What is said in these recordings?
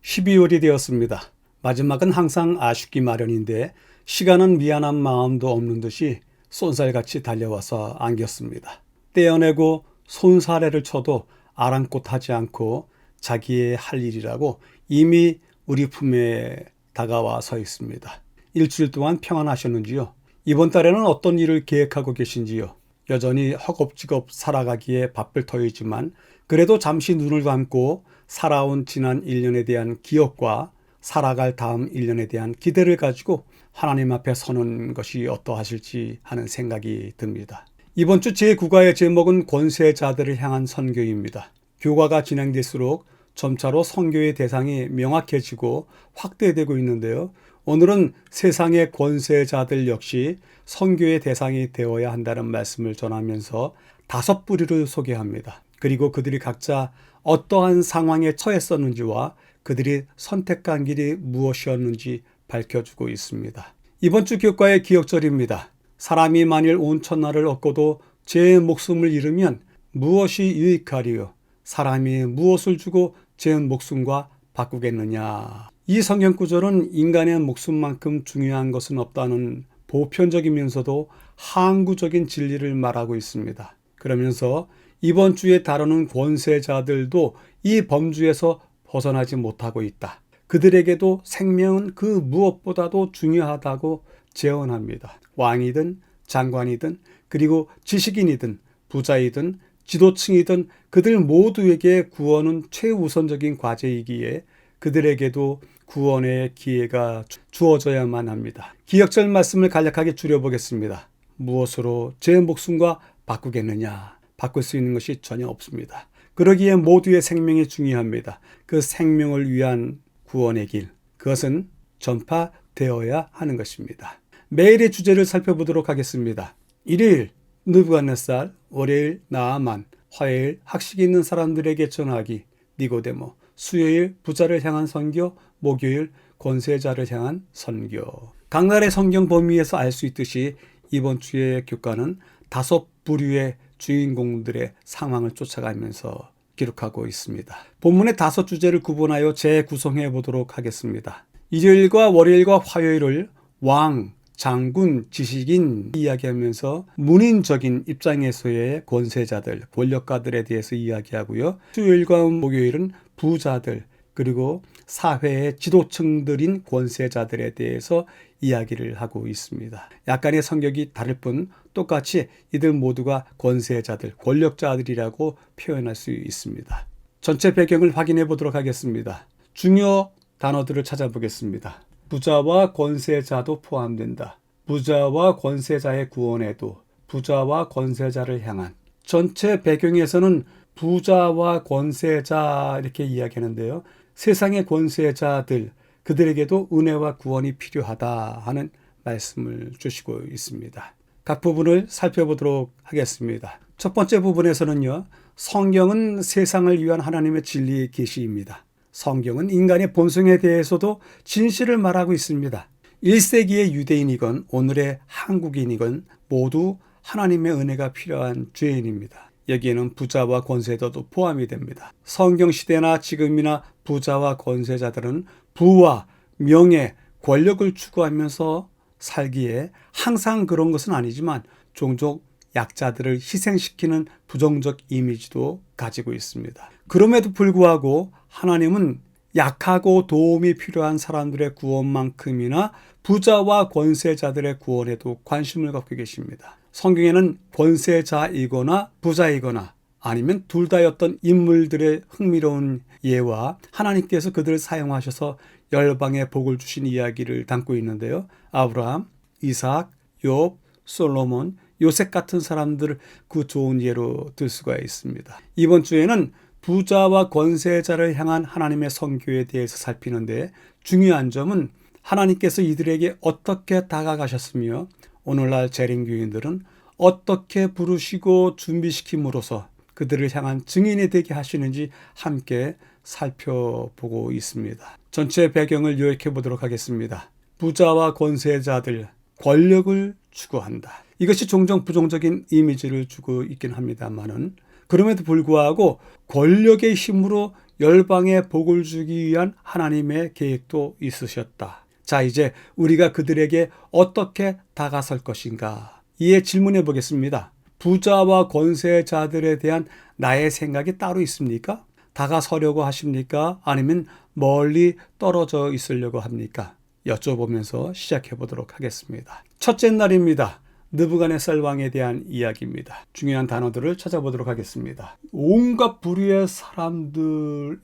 (12월이) 되었습니다. 마지막은 항상 아쉽기 마련인데 시간은 미안한 마음도 없는 듯이 쏜살같이 달려와서 안겼습니다. 떼어내고 손사래를 쳐도 아랑곳하지 않고 자기의 할 일이라고 이미 우리 품에 다가와 서 있습니다. 일주일 동안 평안하셨는지요? 이번 달에는 어떤 일을 계획하고 계신지요? 여전히 허겁지겁 살아가기에 바쁠 터이지만 그래도 잠시 눈을 감고 살아온 지난 1년에 대한 기억과 살아갈 다음 1년에 대한 기대를 가지고 하나님 앞에 서는 것이 어떠하실지 하는 생각이 듭니다. 이번 주 제9과의 제목은 권세자들을 향한 선교입니다. 교과가 진행될수록 점차로 선교의 대상이 명확해지고 확대되고 있는데요. 오늘은 세상의 권세자들 역시 선교의 대상이 되어야 한다는 말씀을 전하면서 5부류를 소개합니다. 그리고 그들이 각자 어떠한 상황에 처했었는지와 그들이 선택한 길이 무엇이었는지 밝혀주고 있습니다. 이번 주 교과의 기억절입니다. 사람이 만일 온 천하를 얻고도 제 목숨을 잃으면 무엇이 유익하리요? 사람이 무엇을 주고 제 목숨과 바꾸겠느냐? 이 성경 구절은 인간의 목숨만큼 중요한 것은 없다는 보편적이면서도 항구적인 진리를 말하고 있습니다. 그러면서 이번 주에 다루는 권세자들도 이 범주에서 벗어나지 못하고 있다. 그들에게도 생명은 그 무엇보다도 중요하다고 제언합니다. 왕이든 장관이든 그리고 지식인이든 부자이든 지도층이든 그들 모두에게 구원은 최우선적인 과제이기에 그들에게도 구원의 기회가 주어져야만 합니다. 기억절 말씀을 간략하게 줄여보겠습니다. 무엇으로 제 목숨과 바꾸겠느냐? 바꿀 수 있는 것이 전혀 없습니다. 그러기에 모두의 생명이 중요합니다. 그 생명을 위한 구원의 길, 그것은 전파되어야 하는 것입니다. 매일의 주제를 살펴보도록 하겠습니다. 일요일 느부갓네살, 월요일 나아만, 화요일 학식 있는 사람들에게 전하기 니고데모, 수요일 부자를 향한 선교, 목요일 권세자를 향한 선교. 각날의 성경 범위에서 알 수 있듯이 이번 주의 교과는 5부류의 주인공들의 상황을 쫓아가면서 기록하고 있습니다. 본문의 5주제를 구분하여 재구성해 보도록 하겠습니다. 일요일과 월요일과 화요일을 왕, 장군, 지식인 이야기하면서 문인적인 입장에서의 권세자들, 권력가들에 대해서 이야기하고요. 수요일과 목요일은 부자들, 그리고 사회의 지도층들인 권세자들에 대해서 이야기를 하고 있습니다. 약간의 성격이 다를 뿐 똑같이 이들 모두가 권세자들, 권력자들이라고 표현할 수 있습니다. 전체 배경을 확인해 보도록 하겠습니다. 중요 단어들을 찾아보겠습니다. 부자와 권세자도 포함된다. 부자와 권세자의 구원에도 부자와 권세자를 향한 전체 배경에서는 부자와 권세자 이렇게 이야기하는데요. 세상의 권세자들, 그들에게도 은혜와 구원이 필요하다 하는 말씀을 주시고 있습니다. 각 부분을 살펴보도록 하겠습니다. 첫 번째 부분에서는요, 성경은 세상을 위한 하나님의 진리의 계시입니다. 성경은 인간의 본성에 대해서도 진실을 말하고 있습니다. 1세기의 유대인이건 오늘의 한국인이건 모두 하나님의 은혜가 필요한 죄인입니다. 여기에는 부자와 권세자도 포함이 됩니다. 성경시대나 지금이나 부자와 권세자들은 부와 명예, 권력을 추구하면서 살기에 항상 그런 것은 아니지만 종종 약자들을 희생시키는 부정적 이미지도 가지고 있습니다. 그럼에도 불구하고 하나님은 약하고 도움이 필요한 사람들의 구원만큼이나 부자와 권세자들의 구원에도 관심을 갖고 계십니다. 성경에는 권세자이거나 부자이거나 아니면 둘 다였던 인물들의 흥미로운 예와 하나님께서 그들을 사용하셔서 열방에 복을 주신 이야기를 담고 있는데요. 아브라함, 이삭, 욥, 솔로몬, 요셉 같은 사람들을 그 좋은 예로 들 수가 있습니다. 이번 주에는 부자와 권세자를 향한 하나님의 선교에 대해서 살피는데 중요한 점은 하나님께서 이들에게 어떻게 다가가셨으며 오늘날 재림교인들은 어떻게 부르시고 준비시킴으로써 그들을 향한 증인이 되게 하시는지 함께 살펴보고 있습니다. 전체 배경을 요약해 보도록 하겠습니다. 부자와 권세자들, 권력을 추구한다. 이것이 종종 부정적인 이미지를 주고 있긴 합니다만은 그럼에도 불구하고 권력의 힘으로 열방에 복을 주기 위한 하나님의 계획도 있으셨다. 자, 이제 우리가 그들에게 어떻게 다가설 것인가? 이에 질문해 보겠습니다. 부자와 권세자들에 대한 나의 생각이 따로 있습니까? 다가서려고 하십니까? 아니면 멀리 떨어져 있으려고 합니까? 여쭤보면서 시작해 보도록 하겠습니다. 첫째 날입니다. 느부갓네살 왕에 대한 이야기입니다. 중요한 단어들을 찾아보도록 하겠습니다. 온갖 부류의 사람들에게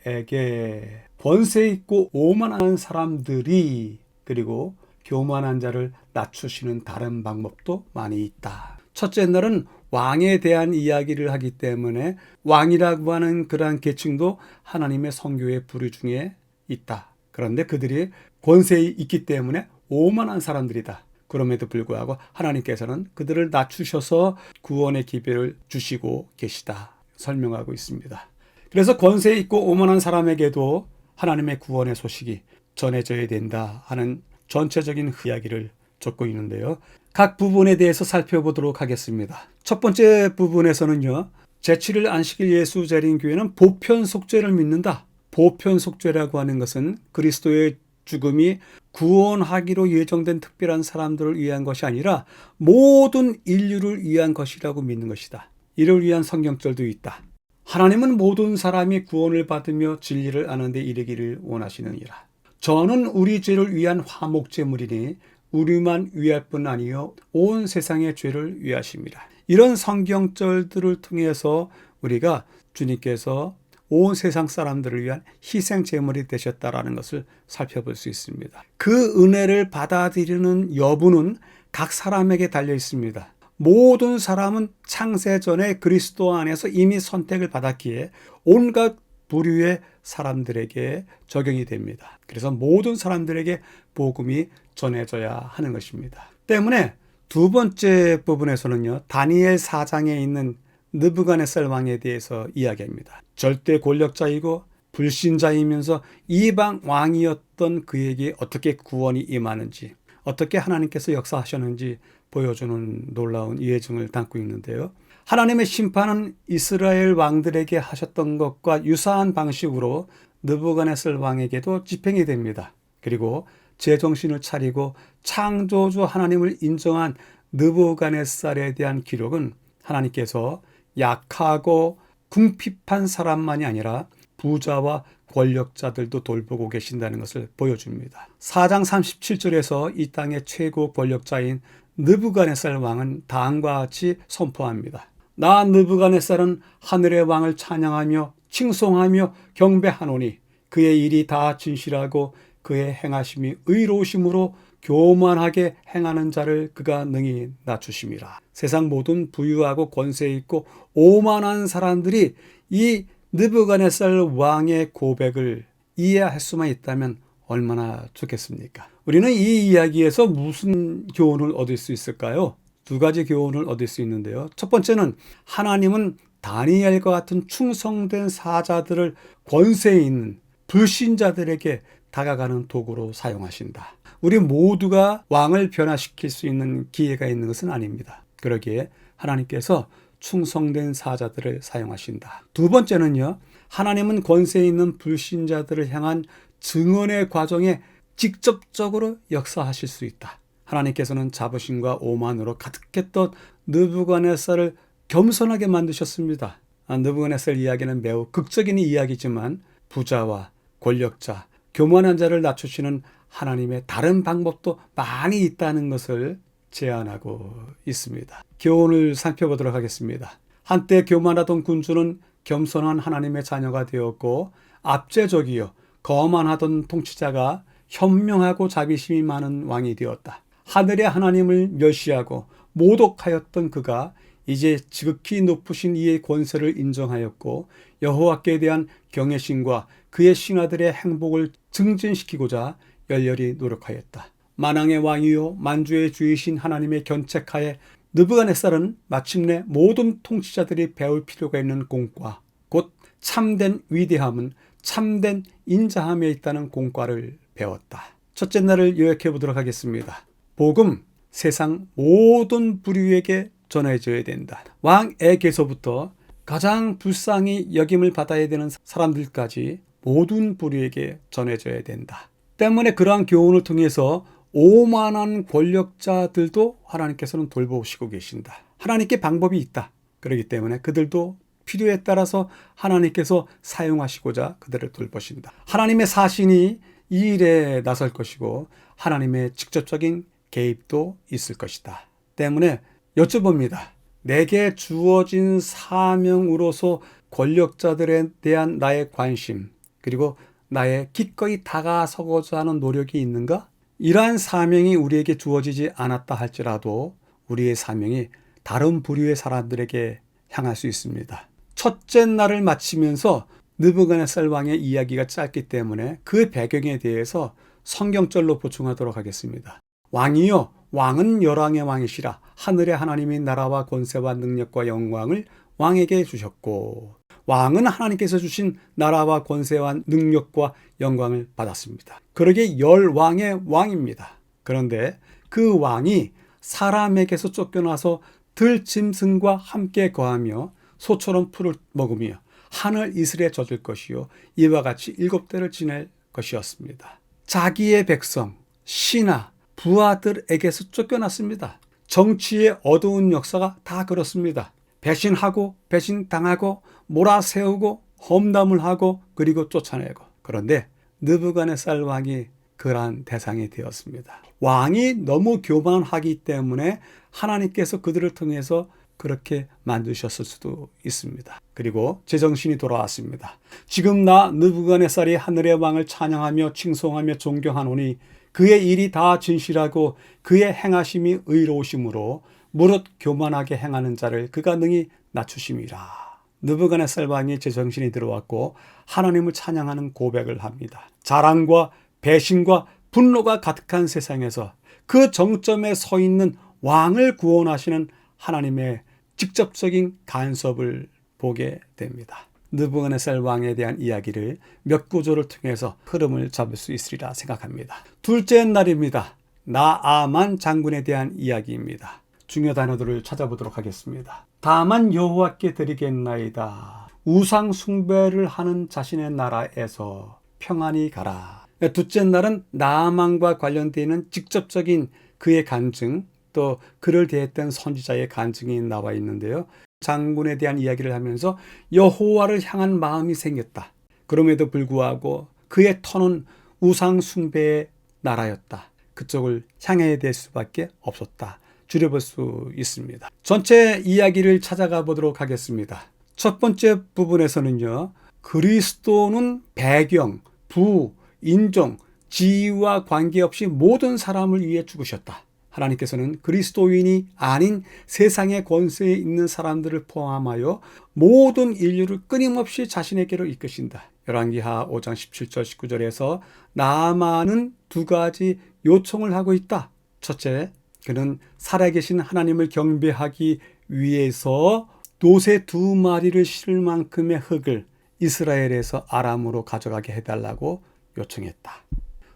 권세 있고 오만한 사람들이 그리고 교만한 자를 낮추시는 다른 방법도 많이 있다. 첫째 날은 왕에 대한 이야기를 하기 때문에 왕이라고 하는 그러한 계층도 하나님의 성교의 부류 중에 있다. 그런데 그들이 권세에 있기 때문에 오만한 사람들이다. 그럼에도 불구하고 하나님께서는 그들을 낮추셔서 구원의 기회를 주시고 계시다. 설명하고 있습니다. 그래서 권세 있고 오만한 사람에게도 하나님의 구원의 소식이 전해져야 된다 하는 전체적인 이야기를 적고 있는데요. 각 부분에 대해서 살펴보도록 하겠습니다. 첫 번째 부분에서는요. 제7일 안식일 예수 재림 교회는 보편 속죄를 믿는다. 보편 속죄라고 하는 것은 그리스도의 죽음이 구원하기로 예정된 특별한 사람들을 위한 것이 아니라 모든 인류를 위한 것이라고 믿는 것이다. 이를 위한 성경절도 있다. 하나님은 모든 사람이 구원을 받으며 진리를 아는 데 이르기를 원하시느니라. 저는 우리 죄를 위한 화목제물이니 우리만 위할 뿐 아니요 온 세상의 죄를 위하심이라. 이런 성경절들을 통해서 우리가 주님께서 온 세상 사람들을 위한 희생제물이 되셨다라는 것을 살펴볼 수 있습니다. 그 은혜를 받아들이는 여부는 각 사람에게 달려 있습니다. 모든 사람은 창세 전에 그리스도 안에서 이미 선택을 받았기에 온갖 부류의 사람들에게 적용이 됩니다. 그래서 모든 사람들에게 복음이 전해져야 하는 것입니다. 때문에 두 번째 부분에서는요. 다니엘 4장에 있는 느부갓네살 왕에 대해서 이야기합니다. 절대 권력자이고 불신자이면서 이방 왕이었던 그에게 어떻게 구원이 임하는지, 어떻게 하나님께서 역사하셨는지 보여주는 놀라운 예증을 담고 있는데요. 하나님의 심판은 이스라엘 왕들에게 하셨던 것과 유사한 방식으로 느부갓네살 왕에게도 집행이 됩니다. 그리고 제정신을 차리고 창조주 하나님을 인정한 느부갓네살에 대한 기록은 하나님께서 약하고 궁핍한 사람만이 아니라 부자와 권력자들도 돌보고 계신다는 것을 보여줍니다. 4장 37절에서 이 땅의 최고 권력자인 느부갓네살 왕은 다음과 같이 선포합니다. 나 느부갓네살은 하늘의 왕을 찬양하며 칭송하며 경배하노니 그의 일이 다 진실하고 그의 행하심이 의로우심으로 교만하게 행하는 자를 그가 능히 낮추심이라. 세상 모든 부유하고 권세 있고 오만한 사람들이 이 느부갓네살 왕의 고백을 이해할 수만 있다면 얼마나 좋겠습니까? 우리는 이 이야기에서 무슨 교훈을 얻을 수 있을까요? 두 가지 교훈을 얻을 수 있는데요. 첫 번째는 하나님은 다니엘과 같은 충성된 사자들을 권세 있는 불신자들에게 다가가는 도구로 사용하신다. 우리 모두가 왕을 변화시킬 수 있는 기회가 있는 것은 아닙니다. 그러기에 하나님께서 충성된 사자들을 사용하신다. 두 번째는요. 하나님은 권세 있는 불신자들을 향한 증언의 과정에 직접적으로 역사하실 수 있다. 하나님께서는 자부심과 오만으로 가득했던 느부갓네살을 겸손하게 만드셨습니다. 느부갓네살 이야기는 매우 극적인 이야기지만 부자와 권력자, 교만한 자를 낮추시는 하나님의 다른 방법도 많이 있다는 것을 제안하고 있습니다. 교훈을 살펴보도록 하겠습니다. 한때 교만하던 군주는 겸손한 하나님의 자녀가 되었고 압제적이요 거만하던 통치자가 현명하고 자비심이 많은 왕이 되었다. 하늘의 하나님을 멸시하고 모독하였던 그가 이제 지극히 높으신 이의 권세를 인정하였고 여호와께 대한 경외심과 그의 신하들의 행복을 증진시키고자 열렬히 노력하였다. 만왕의 왕이요 만주의 주이신 하나님의 견책하에 느부갓네살은 마침내 모든 통치자들이 배울 필요가 있는 공과 곧 참된 위대함은 참된 인자함에 있다는 공과를 배웠다. 첫째 날을 요약해 보도록 하겠습니다. 복음, 세상 모든 부류에게 전해져야 된다. 왕에게서부터 가장 불쌍히 여김을 받아야 되는 사람들까지 모든 부류에게 전해져야 된다. 때문에 그러한 교훈을 통해서 오만한 권력자들도 하나님께서는 돌보시고 계신다. 하나님께 방법이 있다. 그렇기 때문에 그들도 필요에 따라서 하나님께서 사용하시고자 그들을 돌보신다. 하나님의 사신이 이 일에 나설 것이고 하나님의 직접적인 개입도 있을 것이다. 때문에 여쭤봅니다. 내게 주어진 사명으로서 권력자들에 대한 나의 관심, 그리고 나의 기꺼이 다가서고자 하는 노력이 있는가? 이러한 사명이 우리에게 주어지지 않았다 할지라도 우리의 사명이 다른 부류의 사람들에게 향할 수 있습니다. 첫째 날을 마치면서 느부갓네살 왕의 이야기가 짧기 때문에 그 배경에 대해서 성경절로 보충하도록 하겠습니다. 왕이요, 왕은 열왕의 왕이시라. 하늘의 하나님이 나라와 권세와 능력과 영광을 왕에게 주셨고, 왕은 하나님께서 주신 나라와 권세와 능력과 영광을 받았습니다. 그러게 열왕의 왕입니다. 그런데 그 왕이 사람에게서 쫓겨나서 들짐승과 함께 거하며 소처럼 풀을 먹으며 하늘 이슬에 젖을 것이요 이와 같이 7대를 지낼 것이었습니다. 자기의 백성, 신하, 부하들에게서 쫓겨났습니다. 정치의 어두운 역사가 다 그렇습니다. 배신하고 배신당하고 몰아세우고 험담을 하고 그리고 쫓아내고. 그런데 느부갓네살 왕이 그러한 대상이 되었습니다. 왕이 너무 교만하기 때문에 하나님께서 그들을 통해서 그렇게 만드셨을 수도 있습니다. 그리고 제정신이 돌아왔습니다. 지금 나 느부갓네살이 하늘의 왕을 찬양하며 칭송하며 존경하노니 그의 일이 다 진실하고 그의 행하심이 의로우심으로 무릇 교만하게 행하는 자를 그가 능히 낮추심이라. 느부갓네살 왕이 제정신이 들어왔고 하나님을 찬양하는 고백을 합니다. 자랑과 배신과 분노가 가득한 세상에서 그 정점에 서 있는 왕을 구원하시는 하나님의 직접적인 간섭을 보게 됩니다. 느부갓네살 왕에 대한 이야기를 몇 구조를 통해서 흐름을 잡을 수 있으리라 생각합니다. 둘째 날입니다. 나아만 장군에 대한 이야기입니다. 중요 단어들을 찾아보도록 하겠습니다. 다만 여호와께 드리겠나이다. 우상 숭배를 하는 자신의 나라에서 평안히 가라. 둘째 날은 나아만과 관련되어 있는 직접적인 그의 간증, 또 그를 대했던 선지자의 간증이 나와 있는데요. 장군에 대한 이야기를 하면서 여호와를 향한 마음이 생겼다. 그럼에도 불구하고 그의 터는 우상 숭배의 나라였다. 그쪽을 향해야 될 수밖에 없었다. 줄여볼 수 있습니다. 전체 이야기를 찾아가 보도록 하겠습니다. 첫 번째 부분에서는요, 그리스도는 배경, 부, 인종, 지위와 관계없이 모든 사람을 위해 죽으셨다. 하나님께서는 그리스도인이 아닌 세상의 권세에 있는 사람들을 포함하여 모든 인류를 끊임없이 자신에게로 이끄신다. 열왕기하 5장 17절 19절에서 나아만은 두 가지 요청을 하고 있다. 첫째, 그는 살아계신 하나님을 경배하기 위해서 노새 2마리를 실을 만큼의 흙을 이스라엘에서 아람으로 가져가게 해달라고 요청했다.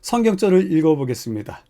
성경절을 읽어보겠습니다.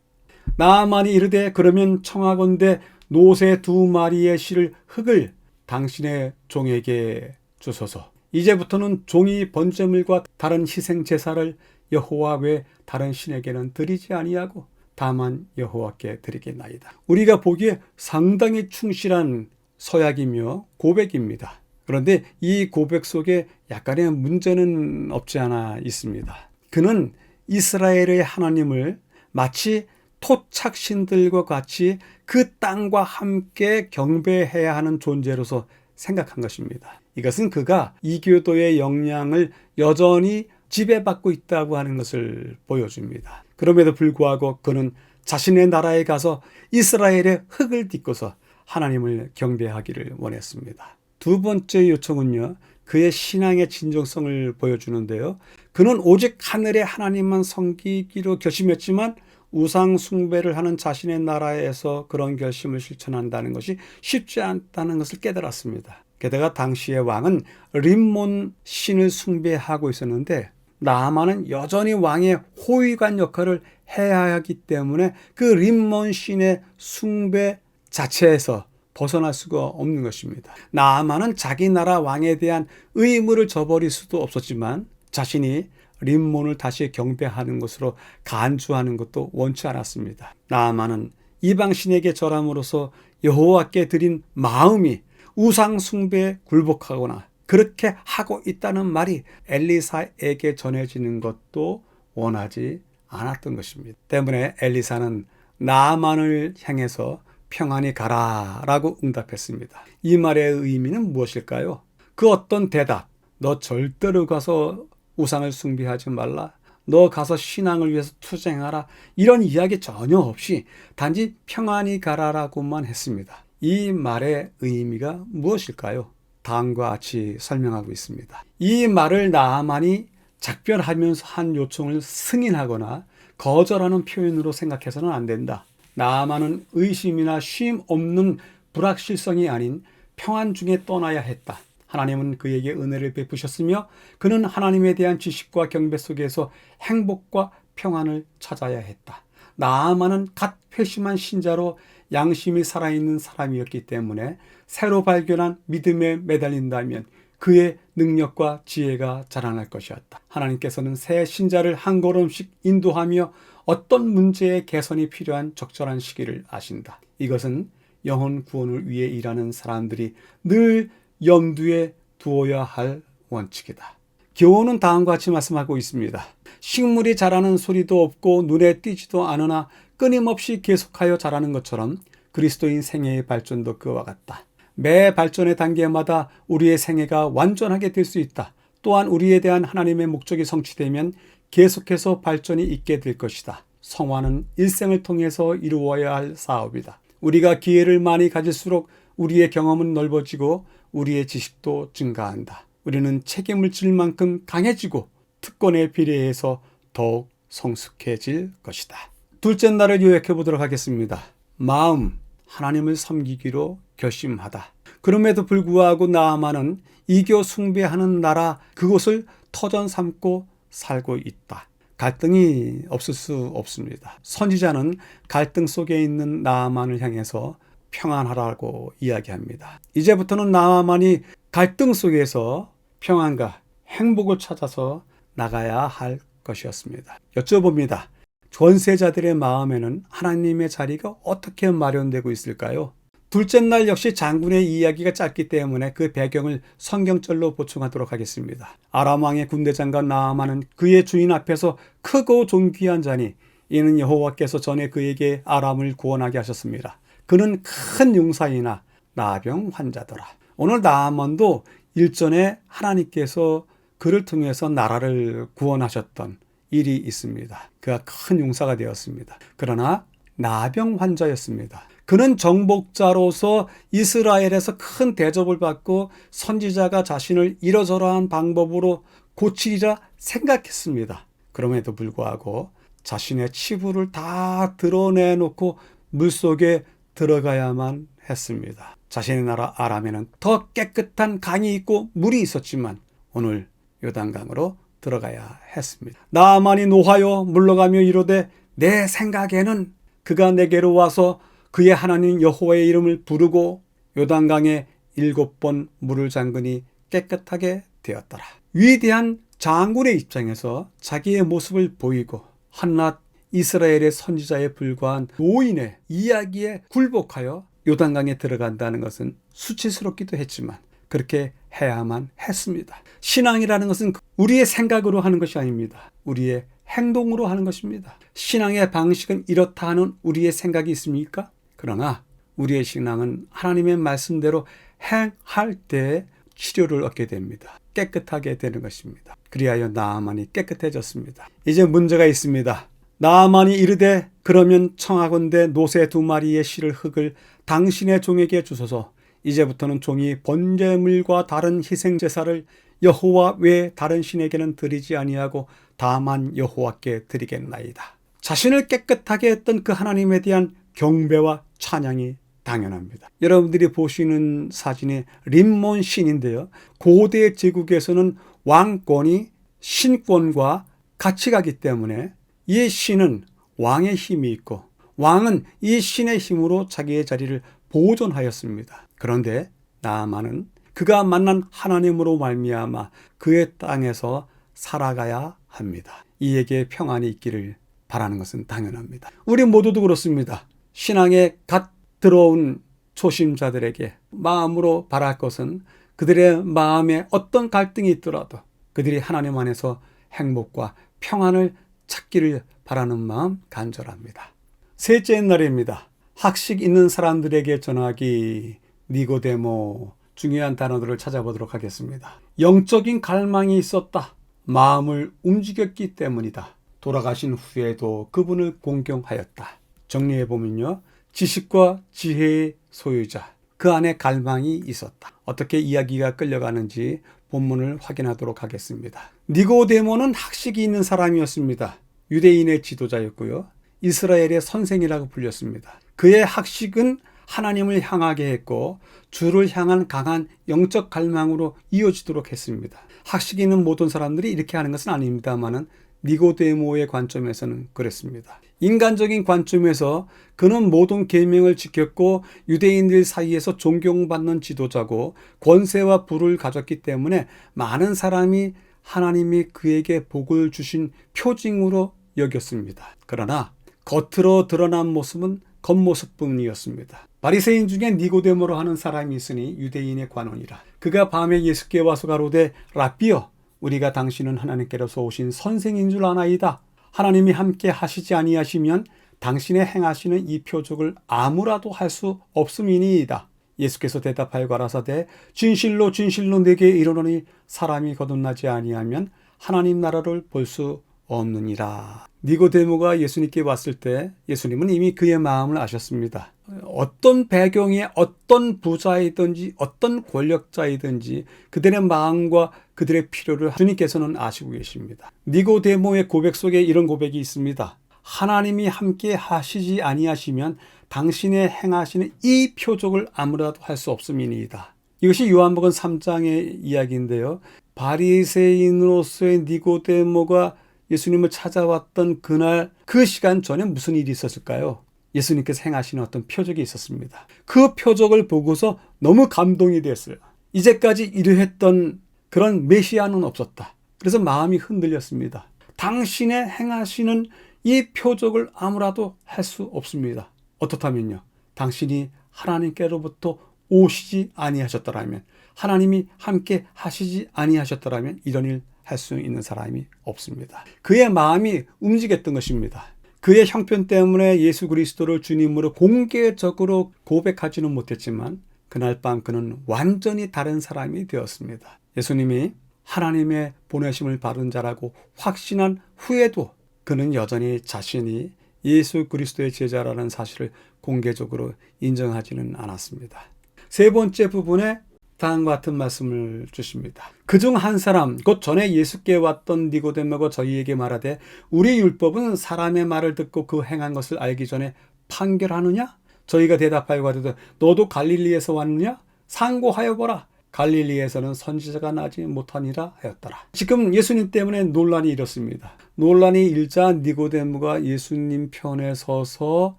나아만이 이르되 그러면 청하건대 노새 2마리의 실을 흙을 당신의 종에게 주소서. 이제부터는 종이 번제물과 다른 희생 제사를 여호와 외 다른 신에게는 드리지 아니하고 다만 여호와께 드리겠나이다. 우리가 보기에 상당히 충실한 서약이며 고백입니다. 그런데 이 고백 속에 약간의 문제는 없지 않아 있습니다. 그는 이스라엘의 하나님을 마치 토착신들과 같이 그 땅과 함께 경배해야 하는 존재로서 생각한 것입니다. 이것은 그가 이교도의 영향을 여전히 지배받고 있다고 하는 것을 보여줍니다. 그럼에도 불구하고 그는 자신의 나라에 가서 이스라엘의 흙을 딛고서 하나님을 경배하기를 원했습니다. 두 번째 요청은요, 그의 신앙의 진정성을 보여주는데요. 그는 오직 하늘의 하나님만 섬기기로 결심했지만 우상 숭배를 하는 자신의 나라에서 그런 결심을 실천한다는 것이 쉽지 않다는 것을 깨달았습니다. 게다가 당시의 왕은 림몬 신을 숭배하고 있었는데 나아만은 여전히 왕의 호위관 역할을 해야 하기 때문에 그 림몬 신의 숭배 자체에서 벗어날 수가 없는 것입니다. 나아만은 자기 나라 왕에 대한 의무를 저버릴 수도 없었지만 자신이 림몬을 다시 경배하는 것으로 간주하는 것도 원치 않았습니다. 나아만은 이방신에게 절함으로써 여호와께 드린 마음이 우상 숭배에 굴복하거나 그렇게 하고 있다는 말이 엘리사에게 전해지는 것도 원하지 않았던 것입니다. 때문에 엘리사는 나아만을 향해서 평안히 가라라고 응답했습니다. 이 말의 의미는 무엇일까요? 그 어떤 대답, 너 절대로 가서 우상을 숭배하지 말라, 너 가서 신앙을 위해서 투쟁하라, 이런 이야기 전혀 없이 단지 평안히 가라라고만 했습니다. 이 말의 의미가 무엇일까요? 다음과 같이 설명하고 있습니다. 이 말을 나아만이 작별하면서 한 요청을 승인하거나 거절하는 표현으로 생각해서는 안 된다. 나아만은 의심이나 쉼 없는 불확실성이 아닌 평안 중에 떠나야 했다. 하나님은 그에게 은혜를 베푸셨으며 그는 하나님에 대한 지식과 경배 속에서 행복과 평안을 찾아야 했다. 나아만은 갓 회심한 신자로 양심이 살아있는 사람이었기 때문에 새로 발견한 믿음에 매달린다면 그의 능력과 지혜가 자라날 것이었다. 하나님께서는 새 신자를 한 걸음씩 인도하며 어떤 문제의 개선이 필요한 적절한 시기를 아신다. 이것은 영혼 구원을 위해 일하는 사람들이 늘 염두에 두어야 할 원칙이다. 교훈은 다음과 같이 말씀하고 있습니다. 식물이 자라는 소리도 없고 눈에 띄지도 않으나 끊임없이 계속하여 자라는 것처럼 그리스도인 생애의 발전도 그와 같다. 매 발전의 단계마다 우리의 생애가 완전하게 될 수 있다. 또한 우리에 대한 하나님의 목적이 성취되면 계속해서 발전이 있게 될 것이다. 성화는 일생을 통해서 이루어야 할 사업이다. 우리가 기회를 많이 가질수록 우리의 경험은 넓어지고 우리의 지식도 증가한다. 우리는 책임을 질 만큼 강해지고 특권에 비례해서 더욱 성숙해질 것이다. 둘째 날을 요약해 보도록 하겠습니다. 마음, 하나님을 섬기기로 결심하다. 그럼에도 불구하고 나아만은 이교 숭배하는 나라 그곳을 터전 삼고 살고 있다. 갈등이 없을 수 없습니다. 선지자는 갈등 속에 있는 나아만을 향해서 평안하라고 이야기합니다. 이제부터는 나아만이 갈등 속에서 평안과 행복을 찾아서 나가야 할 것이었습니다. 여쭤봅니다. 권세자들의 마음에는 하나님의 자리가 어떻게 마련되고 있을까요? 둘째 날 역시 장군의 이야기가 짧기 때문에 그 배경을 성경절로 보충하도록 하겠습니다. 아람 왕의 군대장관 나아만은 그의 주인 앞에서 크고 존귀한 자니 이는 여호와께서 전에 그에게 아람을 구원하게 하셨습니다. 그는 큰 용사이나 나병 환자더라. 오늘 나아만도 일전에 하나님께서 그를 통해서 나라를 구원하셨던 일이 있습니다. 그가 큰 용사가 되었습니다. 그러나 나병 환자였습니다. 그는 정복자로서 이스라엘에서 큰 대접을 받고 선지자가 자신을 이러저러한 방법으로 고치리라 생각했습니다. 그럼에도 불구하고 자신의 치부를 다 드러내놓고 물속에 들어가야만 했습니다. 자신의 나라 아람에는 더 깨끗한 강이 있고 물이 있었지만 오늘 요단강으로 들어가야 했습니다. 나아만이 노하여 물러가며 이르되 내 생각에는 그가 내게로 와서 그의 하나님 여호와의 이름을 부르고 요단강에 7번 물을 잠그니 깨끗하게 되었더라. 위대한 장군의 입장에서 자기의 모습을 보이고 한낱 이스라엘의 선지자에 불과한 노인의 이야기에 굴복하여 요단강에 들어간다는 것은 수치스럽기도 했지만 그렇게 해야만 했습니다. 신앙이라는 것은 우리의 생각으로 하는 것이 아닙니다. 우리의 행동으로 하는 것입니다. 신앙의 방식은 이렇다 하는 우리의 생각이 있습니까? 그러나 우리의 신앙은 하나님의 말씀대로 행할 때 치료를 얻게 됩니다. 깨끗하게 되는 것입니다. 그리하여 나아만이 깨끗해졌습니다. 이제 문제가 있습니다. 나아만이 이르되 그러면 청하건대 노새 2마리의 실을 흙을 당신의 종에게 주소서. 이제부터는 종이 번제물과 다른 희생제사를 여호와 외 다른 신에게는 드리지 아니하고 다만 여호와께 드리겠나이다. 자신을 깨끗하게 했던 그 하나님에 대한 경배와 찬양이 당연합니다. 여러분들이 보시는 사진이 림몬 신인데요. 고대 제국에서는 왕권이 신권과 같이 가기 때문에 이 신은 왕의 힘이 있고 왕은 이 신의 힘으로 자기의 자리를 보존하였습니다. 그런데 나아만은 그가 만난 하나님으로 말미암아 그의 땅에서 살아가야 합니다. 이에게 평안이 있기를 바라는 것은 당연합니다. 우리 모두도 그렇습니다. 신앙에 갓 들어온 초심자들에게 마음으로 바랄 것은 그들의 마음에 어떤 갈등이 있더라도 그들이 하나님 안에서 행복과 평안을 찾기를 바라는 마음 간절합니다. 셋째 날입니다. 학식 있는 사람들에게 전하기. 니고데모. 중요한 단어들을 찾아보도록 하겠습니다. 영적인 갈망이 있었다. 마음을 움직였기 때문이다. 돌아가신 후에도 그분을 공경하였다. 정리해보면요. 지식과 지혜의 소유자. 그 안에 갈망이 있었다. 어떻게 이야기가 끌려가는지 본문을 확인하도록 하겠습니다. 니고데모는 학식이 있는 사람이었습니다. 유대인의 지도자였고요. 이스라엘의 선생이라고 불렸습니다. 그의 학식은 하나님을 향하게 했고 주를 향한 강한 영적 갈망으로 이어지도록 했습니다. 학식 있는 모든 사람들이 이렇게 하는 것은 아닙니다만은 니고데모의 관점에서는 그랬습니다. 인간적인 관점에서 그는 모든 계명을 지켰고 유대인들 사이에서 존경받는 지도자고 권세와 부를 가졌기 때문에 많은 사람이 하나님이 그에게 복을 주신 표징으로 여겼습니다. 그러나 겉으로 드러난 모습은 겉모습뿐이었습니다. 바리새인 중에 니고데모로 하는 사람이 있으니 유대인의 관원이라. 그가 밤에 예수께 와서 가로되 라삐여 우리가 당신은 하나님께로서 오신 선생인 줄 아나이다. 하나님이 함께 하시지 아니하시면 당신의 행하시는 이 표적을 아무라도 할 수 없음이니이다. 예수께서 대답하여 가라사대 진실로 진실로 내게 이르노니 사람이 거듭나지 아니하면 하나님 나라를 볼 수 없느니라. 니고데모가 예수님께 왔을 때 예수님은 이미 그의 마음을 아셨습니다. 어떤 배경의 어떤 부자이든지 어떤 권력자이든지 그들의 마음과 그들의 필요를 주님께서는 아시고 계십니다. 니고데모의 고백 속에 이런 고백이 있습니다. 하나님이 함께 하시지 아니하시면 당신의 행하시는 이 표적을 아무라도 할 수 없음이니이다. 이것이 요한복음 3장의 이야기인데요. 바리새인으로서의 니고데모가 예수님을 찾아왔던 그날 그 시간 전에 무슨 일이 있었을까요? 예수님께서 행하시는 어떤 표적이 있었습니다. 그 표적을 보고서 너무 감동이 됐어요. 이제까지 이러했던 그런 메시아는 없었다. 그래서 마음이 흔들렸습니다. 당신의 행하시는 이 표적을 아무라도 할 수 없습니다. 어떻다면요? 당신이 하나님께로부터 오시지 아니하셨더라면, 하나님이 함께 하시지 아니하셨더라면 이런 일 할 수 있는 사람이 없습니다. 그의 마음이 움직였던 것입니다. 그의 형편 때문에 예수 그리스도를 주님으로 공개적으로 고백하지는 못했지만 그날 밤 그는 완전히 다른 사람이 되었습니다. 예수님이 하나님의 보내심을 받은 자라고 확신한 후에도 그는 여전히 자신이 예수 그리스도의 제자라는 사실을 공개적으로 인정하지는 않았습니다. 세 번째 부분에 다음과 같은 말씀을 주십니다. 그중 한 사람 곧 전에 예수께 왔던 니고데모가 저희에게 말하되 우리 율법은 사람의 말을 듣고 그 행한 것을 알기 전에 판결하느냐? 저희가 대답하여 가로되 너도 갈릴리에서 왔느냐? 상고하여 보라. 갈릴리에서는 선지자가 나지 못하니라 하였더라. 지금 예수님 때문에 논란이 일었습니다. 논란이 일자 니고데모가 예수님 편에 서서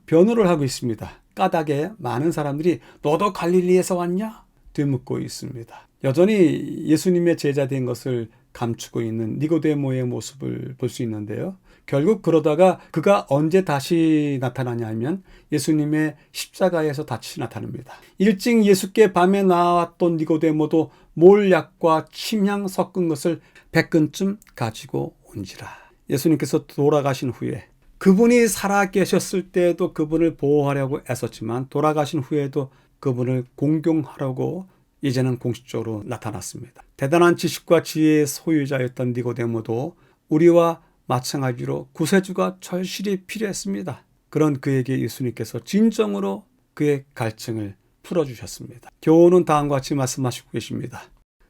변호를 하고 있습니다. 까닭에 많은 사람들이 너도 갈릴리에서 왔냐? 되묻고 있습니다. 여전히 예수님의 제자 된 것을 감추고 있는 니고데모의 모습을 볼 수 있는데요. 결국 그러다가 그가 언제 다시 나타나냐 하면 예수님의 십자가에서 다시 나타납니다. 일찍 예수께 밤에 나왔던 니고데모도 몰약과 침향 섞은 것을 100근쯤 가지고 온지라. 예수님께서 돌아가신 후에 그분이 살아계셨을 때에도 그분을 보호하려고 애썼지만 돌아가신 후에도 그분을 공경하려고 이제는 공식적으로 나타났습니다. 대단한 지식과 지혜의 소유자였던 니고데모도 우리와 마찬가지로 구세주가 절실히 필요했습니다. 그런 그에게 예수님께서 진정으로 그의 갈증을 풀어주셨습니다. 교훈은 다음과 같이 말씀하시고 계십니다.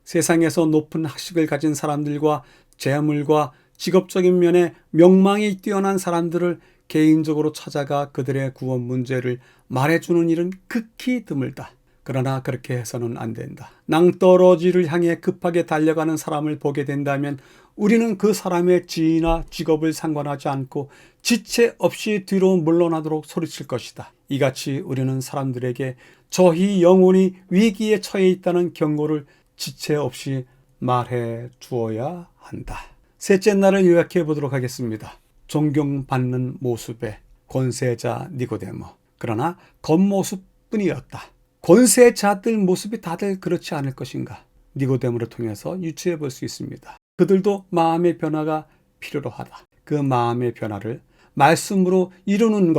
세상에서 높은 학식을 가진 사람들과 재물과 직업적인 면에 명망이 뛰어난 사람들을 개인적으로 찾아가 그들의 구원 문제를 말해주는 일은 극히 드물다. 그러나 그렇게 해서는 안 된다. 낭떠러지를 향해 급하게 달려가는 사람을 보게 된다면 우리는 그 사람의 지위나 직업을 상관하지 않고 지체 없이 뒤로 물러나도록 소리칠 것이다. 이같이 우리는 사람들에게 저희 영혼이 위기에 처해 있다는 경고를 지체 없이 말해 주어야 한다. 셋째 날을 요약해 보도록 하겠습니다. 존경받는 모습의 권세자 니고데모. 그러나 겉모습뿐이었다. 권세자들 모습이 다들 그렇지 않을 것인가? 니고데모를 통해서 유추해 볼 수 있습니다. 그들도 마음의 변화가 필요로 하다. 그 마음의 변화를 말씀으로 이루는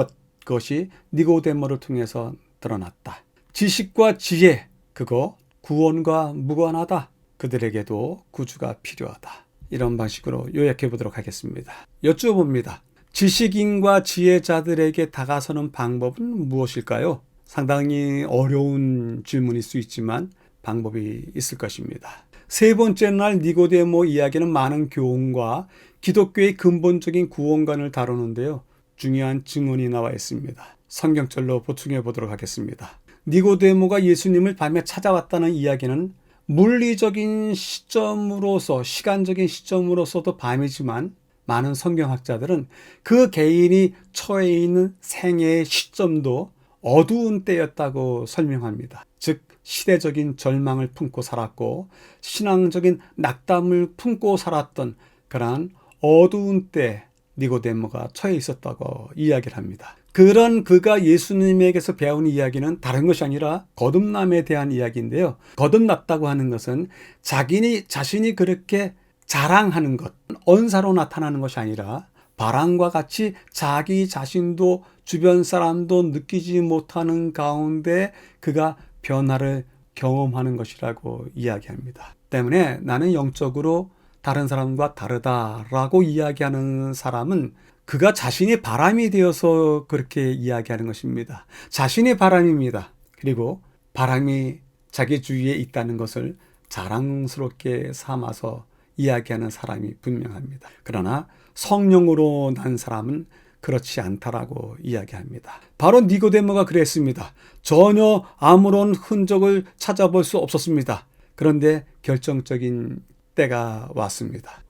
것이 니고데모를 통해서 드러났다. 지식과 지혜, 그거 구원과 무관하다. 그들에게도 구주가 필요하다. 이런 방식으로 요약해 보도록 하겠습니다. 여쭈어봅니다. 지식인과 지혜자들에게 다가서는 방법은 무엇일까요? 상당히 어려운 질문일 수 있지만 방법이 있을 것입니다. 세 번째 날 니고데모 이야기는 많은 교훈과 기독교의 근본적인 구원관을 다루는데요. 중요한 증언이 나와 있습니다. 성경절로 보충해 보도록 하겠습니다. 니고데모가 예수님을 밤에 찾아왔다는 이야기는 물리적인 시점으로서, 시간적인 시점으로서도 밤이지만 많은 성경학자들은 그 개인이 처해 있는 생애의 시점도 어두운 때였다고 설명합니다. 즉 시대적인 절망을 품고 살았고 신앙적인 낙담을 품고 살았던 그러한 어두운 때 니고데모가 처해 있었다고 이야기를 합니다. 그런 그가 예수님에게서 배운 이야기는 다른 것이 아니라 거듭남에 대한 이야기인데요. 거듭났다고 하는 것은 자신이 그렇게 자랑하는 것, 언사로 나타나는 것이 아니라 바람과 같이 자기 자신도 주변 사람도 느끼지 못하는 가운데 그가 변화를 경험하는 것이라고 이야기합니다. 때문에 나는 영적으로 다른 사람과 다르다라고 이야기하는 사람은 그가 자신이 바람이 되어서 그렇게 이야기하는 것입니다. 자신이 바람입니다. 그리고 바람이 자기 주위에 있다는 것을 자랑스럽게 삼아서 이야기하는 사람이 분명합니다. 그러나 성령으로 난 사람은 그렇지 않다라고 이야기합니다. 바로 니고데모가 그랬습니다. 전혀 아무런 흔적을 찾아볼 수 없었습니다. 그런데 결정적인 때가 왔습니다.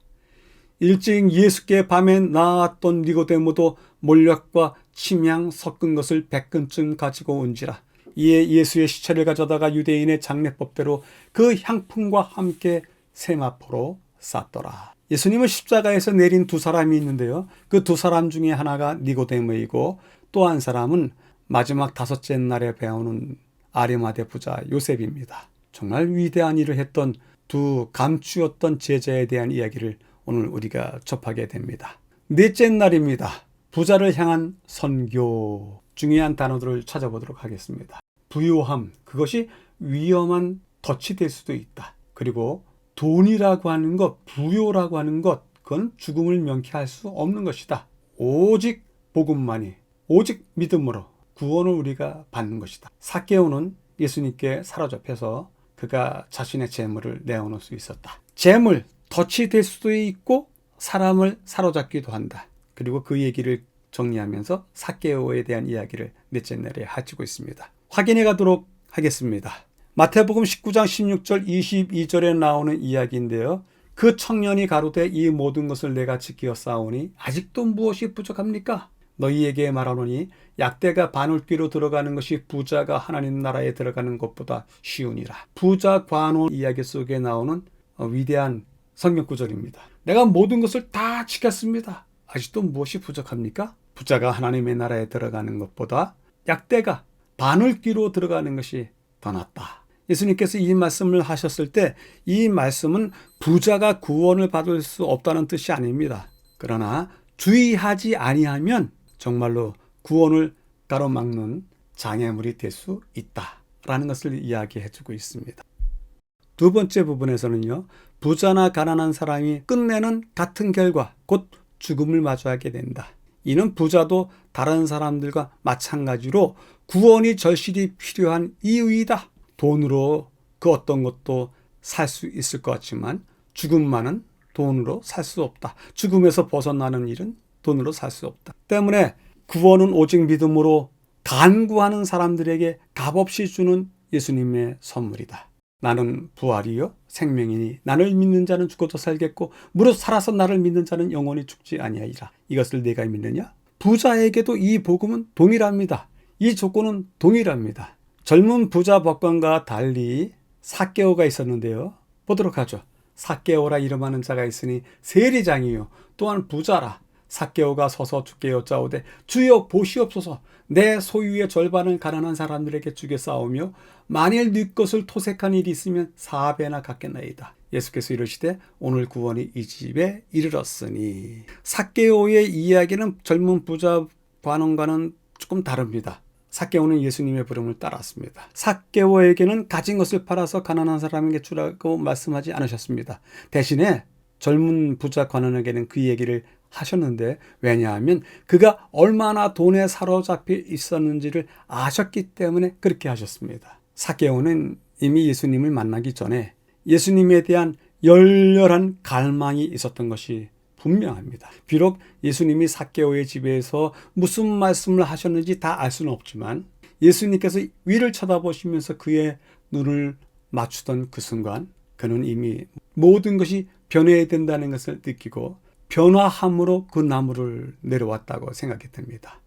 일찍 예수께 밤에 나왔던 니고데모도 몰약과 침향 섞은 것을 100근쯤 가지고 온지라. 이에 예수의 시체를 가져다가 유대인의 장례법대로 그 향품과 함께 세마포로 쌌더라. 예수님은 십자가에서 내린 두 사람이 있는데요. 그 두 사람 중에 하나가 니고데모이고 또 한 사람은 마지막 다섯째 날에 배우는 아리마대 부자 요셉입니다. 정말 위대한 일을 했던 두 감추었던 제자에 대한 이야기를 오늘 우리가 접하게 됩니다. 넷째 날입니다. 부자를 향한 선교. 중요한 단어들을 찾아보도록 하겠습니다. 부요함, 그것이 위험한 덫이 될 수도 있다. 그리고 돈이라고 하는 것, 부요라고 하는 것, 그건 죽음을 명쾌할 수 없는 것이다. 오직 복음만이, 오직 믿음으로 구원을 우리가 받는 것이다. 삭개오는 예수님께 사로잡혀서 그가 자신의 재물을 내어놓을 수 있었다. 재물, 덫이 될 수도 있고 사람을 사로잡기도 한다. 그리고 그 얘기를 정리하면서 삭개오에 대한 이야기를 넷째 날에 하시고 있습니다. 확인해 가도록 하겠습니다. 마태복음 19장 16절 22절에 나오는 이야기인데요. 그 청년이 가로되 이 모든 것을 내가 지키어 싸우니 아직도 무엇이 부족합니까? 너희에게 말하노니 약대가 바늘귀로 들어가는 것이 부자가 하나님 나라에 들어가는 것보다 쉬우니라. 부자 관원 이야기 속에 나오는 위대한 성경 구절입니다. 내가 모든 것을 다 지켰습니다. 아직도 무엇이 부족합니까? 부자가 하나님의 나라에 들어가는 것보다 약대가 바늘귀로 들어가는 것이 더 낫다. 예수님께서 이 말씀을 하셨을 때 이 말씀은 부자가 구원을 받을 수 없다는 뜻이 아닙니다. 그러나 주의하지 아니하면 정말로 구원을 가로막는 장애물이 될 수 있다라는 것을 이야기해 주고 있습니다. 두 번째 부분에서는요. 부자나 가난한 사람이 끝내는 같은 결과, 곧 죽음을 마주하게 된다. 이는 부자도 다른 사람들과 마찬가지로 구원이 절실히 필요한 이유이다. 돈으로 그 어떤 것도 살 수 있을 것 같지만 죽음만은 돈으로 살 수 없다. 죽음에서 벗어나는 일은 돈으로 살 수 없다. 때문에 구원은 오직 믿음으로 간구하는 사람들에게 값없이 주는 예수님의 선물이다. 나는 부활이요 생명이니 나를 믿는 자는 죽어도 살겠고 무릇 살아서 나를 믿는 자는 영원히 죽지 아니하리라. 이것을 내가 믿느냐? 부자에게도 이 복음은 동일합니다. 이 조건은 동일합니다. 젊은 부자 법관과 달리 삭개오가 있었는데요. 보도록 하죠. 삭개오라 이름하는 자가 있으니 세리장이요 또한 부자라. 삭개오가 서서 주께 여짜오되 주여 보시옵소서. 내 소유의 절반을 가난한 사람들에게 주게 싸우며 만일 네 것을 토색한 일이 있으면 4배나 갚겠나이다. 예수께서 이르시되 오늘 구원이 이 집에 이르렀으니. 삭개오의 이야기는 젊은 부자 관원과는 조금 다릅니다. 삭개오는 예수님의 부름을 따랐습니다. 삭개오에게는 가진 것을 팔아서 가난한 사람에게 주라고 말씀하지 않으셨습니다. 대신에 젊은 부자 관원에게는 그 얘기를 하셨는데, 왜냐하면 그가 얼마나 돈에 사로잡혀 있었는지를 아셨기 때문에 그렇게 하셨습니다. 삭개오는 이미 예수님을 만나기 전에 예수님에 대한 열렬한 갈망이 있었던 것이 분명합니다. 비록 예수님이 삭개오의 집에서 무슨 말씀을 하셨는지 다 알 수는 없지만 예수님께서 위를 쳐다보시면서 그의 눈을 맞추던 그 순간 그는 이미 모든 것이 변해야 된다는 것을 느끼고 변화함으로 그 나무를 내려왔다고 생각이 듭니다.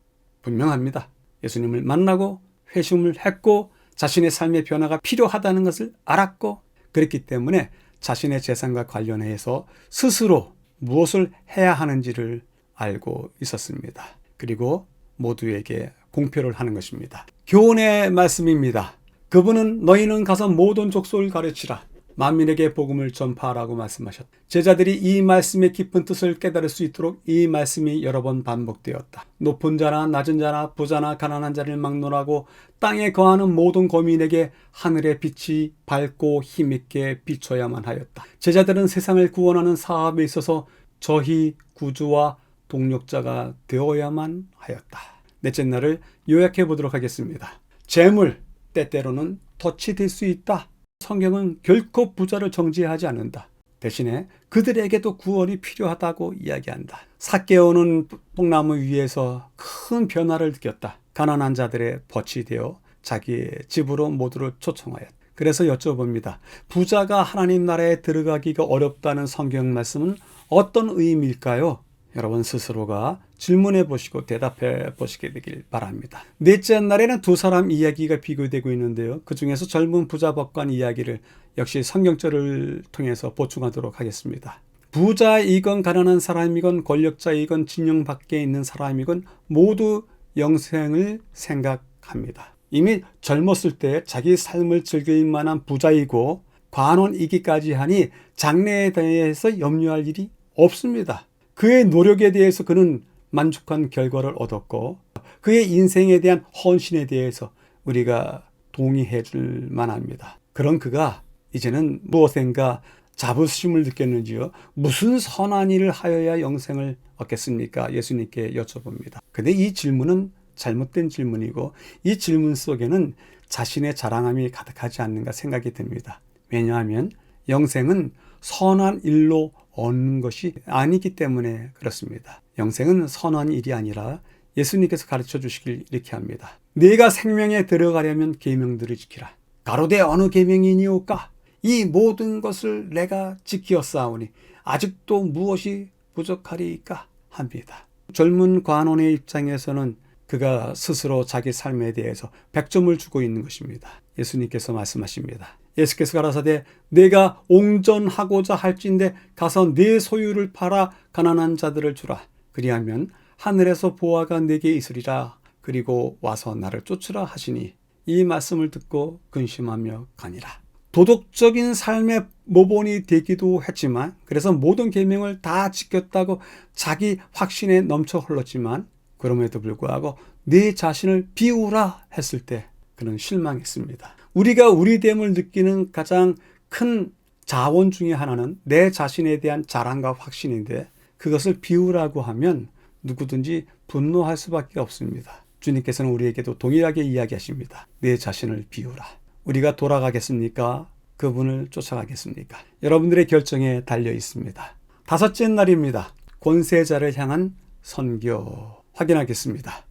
분명합니다. 예수님을 만나고 회심을 했고 자신의 삶의 변화가 필요하다는 것을 알았고, 그렇기 때문에 자신의 재산과 관련해서 스스로 무엇을 해야 하는지를 알고 있었습니다. 그리고 모두에게 공표를 하는 것입니다. 교훈의 말씀입니다. 그분은 너희는 가서 모든 족속을 가르치라. 만민에게 복음을 전파하라고 말씀하셨다. 제자들이 이 말씀의 깊은 뜻을 깨달을 수 있도록 이 말씀이 여러 번 반복되었다. 높은 자나 낮은 자나 부자나 가난한 자를 막론하고 땅에 거하는 모든 거민에게 하늘의 빛이 밝고 힘있게 비춰야만 하였다. 제자들은 세상을 구원하는 사업에 있어서 저희 구주와 동력자가 되어야만 하였다. 넷째 날을 요약해 보도록 하겠습니다. 재물, 때때로는 덫이 될 수 있다. 성경은 결코 부자를 정죄하지 않는다. 대신에 그들에게도 구원이 필요하다고 이야기한다. 삭개오는 뽕나무 위에서 큰 변화를 느꼈다. 가난한 자들의 벗이 되어 자기의 집으로 모두를 초청하였다. 그래서 여쭤봅니다. 부자가 하나님 나라에 들어가기가 어렵다는 성경 말씀은 어떤 의미일까요? 여러분 스스로가 질문해 보시고 대답해 보시게 되길 바랍니다. 넷째 날에는 두 사람 이야기가 비교되고 있는데요. 그 중에서 젊은 부자 법관 이야기를 역시 성경절을 통해서 보충하도록 하겠습니다. 부자이건 가난한 사람이건 권력자이건 진영 밖에 있는 사람이건 모두 영생을 생각합니다. 이미 젊었을 때 자기 삶을 즐길 만한 부자이고 관원이기까지 하니 장래에 대해서 염려할 일이 없습니다. 그의 노력에 대해서 그는 만족한 결과를 얻었고 그의 인생에 대한 헌신에 대해서 우리가 동의해 줄 만합니다. 그런 그가 이제는 무엇인가 자부심을 느꼈는지요. 무슨 선한 일을 하여야 영생을 얻겠습니까? 예수님께 여쭤봅니다. 근데 이 질문은 잘못된 질문이고 이 질문 속에는 자신의 자랑함이 가득하지 않는가 생각이 듭니다. 왜냐하면 영생은 선한 일로 얻는 것이 아니기 때문에 그렇습니다. 영생은 선한 일이 아니라 예수님께서 가르쳐 주시길 이렇게 합니다. 네가 생명에 들어가려면 계명들을 지키라. 가로되 어느 계명이니오까? 이 모든 것을 내가 지키었사오니 아직도 무엇이 부족하리까 합니다. 젊은 관원의 입장에서는 그가 스스로 자기 삶에 대해서 100점을 주고 있는 것입니다. 예수님께서 말씀하십니다. 예수께서 가라사대 내가 옹전하고자 할진대 가서 네 소유를 팔아 가난한 자들을 주라. 그리하면 하늘에서 보화가 내게 있으리라. 그리고 와서 나를 쫓으라 하시니 이 말씀을 듣고 근심하며 가니라. 도덕적인 삶의 모본이 되기도 했지만 그래서 모든 계명을 다 지켰다고 자기 확신에 넘쳐 흘렀지만 그럼에도 불구하고 네 자신을 비우라 했을 때 그는 실망했습니다. 우리가 우리됨을 느끼는 가장 큰 자원 중에 하나는 내 자신에 대한 자랑과 확신인데 그것을 비우라고 하면 누구든지 분노할 수밖에 없습니다. 주님께서는 우리에게도 동일하게 이야기하십니다. 내 자신을 비우라. 우리가 돌아가겠습니까? 그분을 쫓아가겠습니까? 여러분들의 결정에 달려 있습니다. 다섯째 날입니다. 권세자를 향한 선교 확인하겠습니다.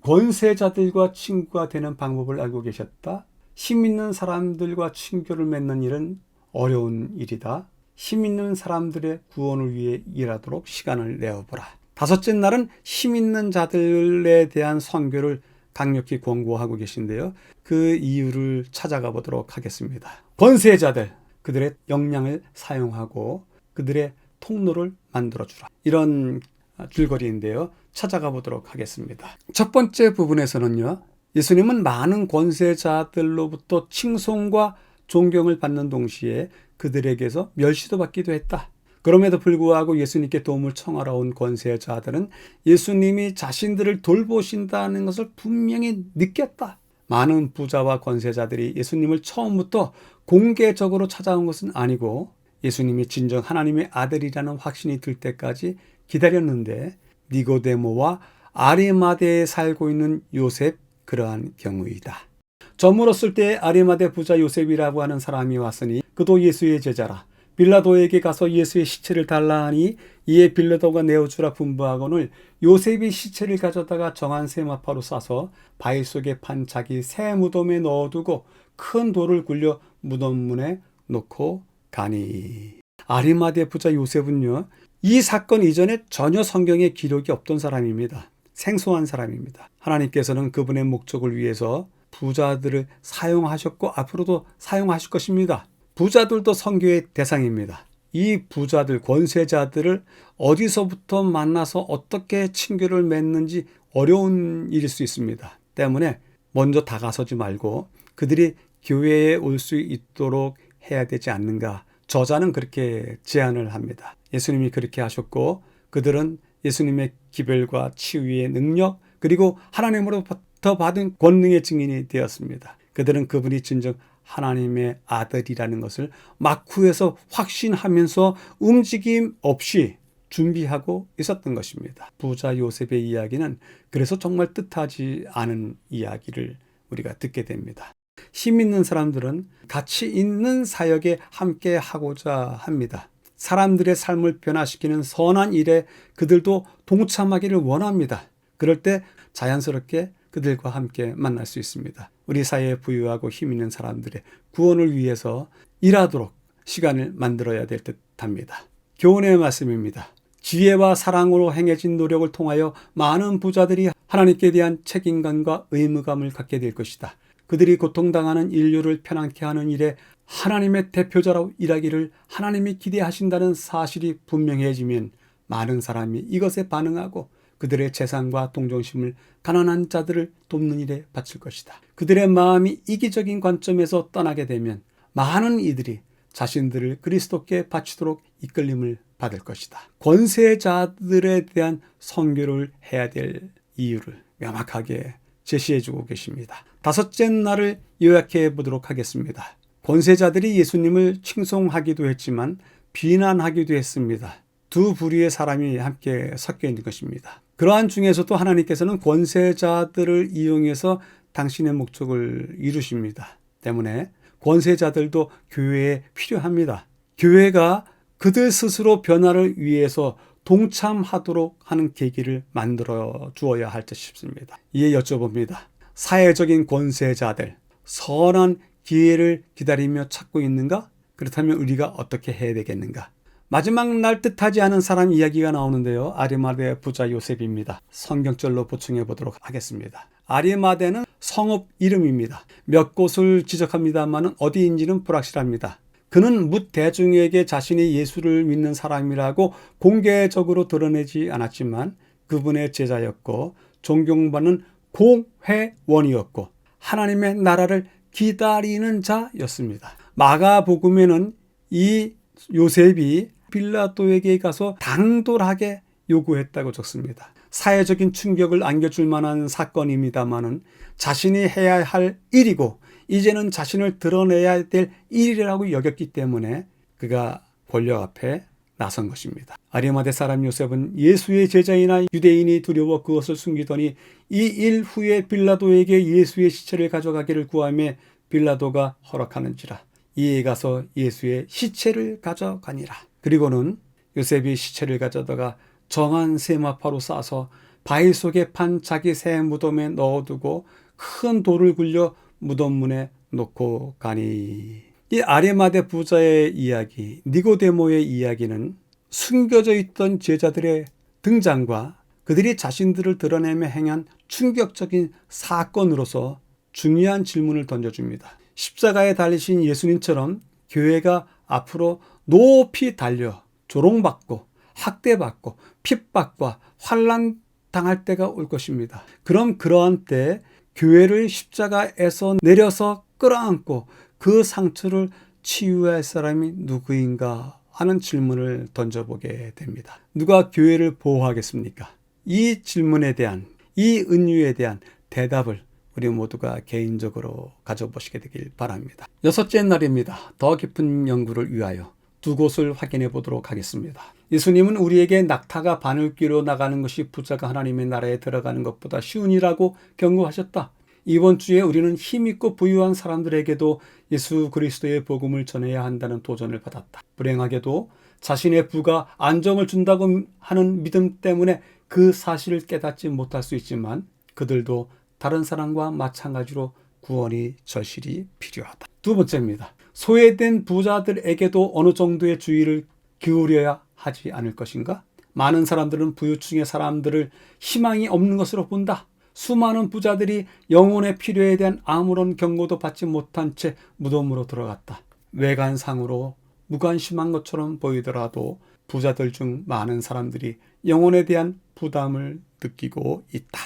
권세자들과 친구가 되는 방법을 알고 계셨다? 힘 있는 사람들과 친교를 맺는 일은 어려운 일이다. 힘 있는 사람들의 구원을 위해 일하도록 시간을 내어보라. 다섯째 날은 힘 있는 자들에 대한 선교를 강력히 권고하고 계신데요. 그 이유를 찾아가 보도록 하겠습니다. 권세자들, 그들의 역량을 사용하고 그들의 통로를 만들어주라. 이런 줄거리인데요. 찾아가 보도록 하겠습니다. 첫 번째 부분에서는요. 예수님은 많은 권세자들로부터 칭송과 존경을 받는 동시에 그들에게서 멸시도 받기도 했다. 그럼에도 불구하고 예수님께 도움을 청하러 온 권세자들은 예수님이 자신들을 돌보신다는 것을 분명히 느꼈다. 많은 부자와 권세자들이 예수님을 처음부터 공개적으로 찾아온 것은 아니고 예수님이 진정 하나님의 아들이라는 확신이 들 때까지 기다렸는데 니고데모와 아리마대에 살고 있는 요셉, 그러한 경우이다. 저물었을 때 아리마대 부자 요셉이라고 하는 사람이 왔으니 그도 예수의 제자라. 빌라도에게 가서 예수의 시체를 달라 하니 이에 빌라도가 내어주라 분부하거늘 요셉이 시체를 가져다가 정한 세마파로 싸서 바위 속에 판 자기 새 무덤에 넣어두고 큰 돌을 굴려 무덤 문에 놓고 가니. 아리마대 부자 요셉은요, 이 사건 이전에 전혀 성경에 기록이 없던 사람입니다. 생소한 사람입니다. 하나님께서는 그분의 목적을 위해서 부자들을 사용하셨고 앞으로도 사용하실 것입니다. 부자들도 선교의 대상입니다. 이 부자들, 권세자들을 어디서부터 만나서 어떻게 친교를 맺는지 어려운 일일 수 있습니다. 때문에 먼저 다가서지 말고 그들이 교회에 올 수 있도록 해야 되지 않는가. 저자는 그렇게 제안을 합니다. 예수님이 그렇게 하셨고 그들은 예수님의 기별과 치유의 능력 그리고 하나님으로부터 받은 권능의 증인이 되었습니다. 그들은 그분이 진정 하나님의 아들이라는 것을 막후에서 확신하면서 움직임 없이 준비하고 있었던 것입니다. 부자 요셉의 이야기는 그래서 정말 뜻하지 않은 이야기를 우리가 듣게 됩니다. 힘 있는 사람들은 가치 있는 사역에 함께 하고자 합니다. 사람들의 삶을 변화시키는 선한 일에 그들도 동참하기를 원합니다. 그럴 때 자연스럽게 그들과 함께 만날 수 있습니다. 우리 사회에 부유하고 힘 있는 사람들의 구원을 위해서 일하도록 시간을 만들어야 될 듯합니다. 교훈의 말씀입니다. 지혜와 사랑으로 행해진 노력을 통하여 많은 부자들이 하나님께 대한 책임감과 의무감을 갖게 될 것이다. 그들이 고통당하는 인류를 편안케 하는 일에 하나님의 대표자로 일하기를 하나님이 기대하신다는 사실이 분명해지면 많은 사람이 이것에 반응하고 그들의 재산과 동정심을 가난한 자들을 돕는 일에 바칠 것이다. 그들의 마음이 이기적인 관점에서 떠나게 되면 많은 이들이 자신들을 그리스도께 바치도록 이끌림을 받을 것이다. 권세자들에 대한 선교를 해야 될 이유를 명확하게 제시해주고 계십니다. 다섯째 날을 요약해 보도록 하겠습니다. 권세자들이 예수님을 칭송하기도 했지만 비난하기도 했습니다. 두 부류의 사람이 함께 섞여 있는 것입니다. 그러한 중에서도 하나님께서는 권세자들을 이용해서 당신의 목적을 이루십니다. 때문에 권세자들도 교회에 필요합니다. 교회가 그들 스스로 변화를 위해서 동참하도록 하는 계기를 만들어 주어야 할 듯 싶습니다. 이에 여쭤봅니다. 사회적인 권세자들, 선한 기회를 기다리며 찾고 있는가? 그렇다면 우리가 어떻게 해야 되겠는가? 마지막 날 뜻하지 않은 사람 이야기가 나오는데요. 아리마대 부자 요셉입니다. 성경절로 보충해 보도록 하겠습니다. 아리마대는 성읍 이름입니다. 몇 곳을 지적합니다만 어디인지는 불확실합니다. 그는 뭇 대중에게 자신이 예수를 믿는 사람이라고 공개적으로 드러내지 않았지만 그분의 제자였고 존경받는 공회원이었고 하나님의 나라를 기다리는 자였습니다. 마가복음에는 이 요셉이 빌라도에게 가서 당돌하게 요구했다고 적습니다. 사회적인 충격을 안겨줄 만한 사건입니다마는 자신이 해야 할 일이고 이제는 자신을 드러내야 될 일이라고 여겼기 때문에 그가 권력 앞에 나선 것입니다. 아리마대 사람 요셉은 예수의 제자이나 유대인이 두려워 그것을 숨기더니 이 일 후에 빌라도에게 예수의 시체를 가져가기를 구하며 빌라도가 허락하는지라. 이에 가서 예수의 시체를 가져가니라. 그리고는 요셉이 시체를 가져다가 정한 세마파로 싸서 바위 속에 판 자기 새 무덤에 넣어두고 큰 돌을 굴려 무덤 문에 놓고 가니. 이 아리마대 부자의 이야기, 니고데모의 이야기는 숨겨져 있던 제자들의 등장과 그들이 자신들을 드러내며 행한 충격적인 사건으로서 중요한 질문을 던져줍니다. 십자가에 달리신 예수님처럼 교회가 앞으로 높이 달려 조롱받고 학대받고 핍박과 환난 당할 때가 올 것입니다. 그럼 그러한 때 교회를 십자가에서 내려서 끌어안고 그 상처를 치유할 사람이 누구인가 하는 질문을 던져보게 됩니다. 누가 교회를 보호하겠습니까? 이 질문에 대한, 이 은유에 대한 대답을 우리 모두가 개인적으로 가져보시게 되길 바랍니다. 6째 날입니다. 더 깊은 연구를 위하여 두 곳을 확인해 보도록 하겠습니다. 예수님은 우리에게 낙타가 바늘귀로 나가는 것이 부자가 하나님의 나라에 들어가는 것보다 쉬운 일이라고 경고하셨다. 이번 주에 우리는 힘있고 부유한 사람들에게도 예수 그리스도의 복음을 전해야 한다는 도전을 받았다. 불행하게도 자신의 부가 안정을 준다고 하는 믿음 때문에 그 사실을 깨닫지 못할 수 있지만 그들도 다른 사람과 마찬가지로 구원이 절실히 필요하다. 두 번째입니다. 소외된 부자들에게도 어느 정도의 주의를 기울여야 하지 않을 것인가? 많은 사람들은 부유층의 사람들을 희망이 없는 것으로 본다. 수많은 부자들이 영혼의 필요에 대한 아무런 경고도 받지 못한 채 무덤으로 들어갔다. 외관상으로 무관심한 것처럼 보이더라도 부자들 중 많은 사람들이 영혼에 대한 부담을 느끼고 있다.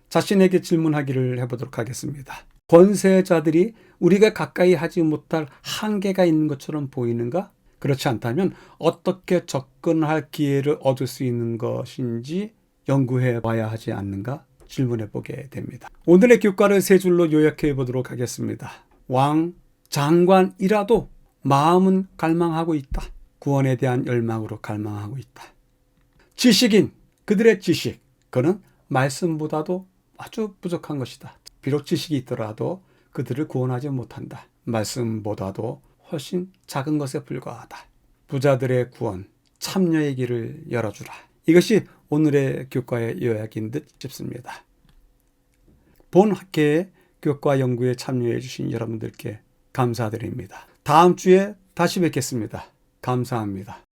자신에게 질문하기를 해보도록 하겠습니다. 권세자들이 우리가 가까이 하지 못할 한계가 있는 것처럼 보이는가? 그렇지 않다면 어떻게 접근할 기회를 얻을 수 있는 것인지 연구해 봐야 하지 않는가? 질문해 보게 됩니다. 오늘의 교과를 세 줄로 요약해 보도록 하겠습니다. 왕, 장관이라도 마음은 갈망하고 있다. 구원에 대한 열망으로 갈망하고 있다. 지식인, 그들의 지식, 그는 말씀보다도 아주 부족한 것이다. 비록 지식이 있더라도 그들을 구원하지 못한다. 말씀보다도 훨씬 작은 것에 불과하다. 부자들의 구원, 참여의 길을 열어주라. 이것이 오늘의 교과의 요약인 듯 싶습니다. 본 학회의 교과 연구에 참여해 주신 여러분들께 감사드립니다. 다음 주에 다시 뵙겠습니다. 감사합니다.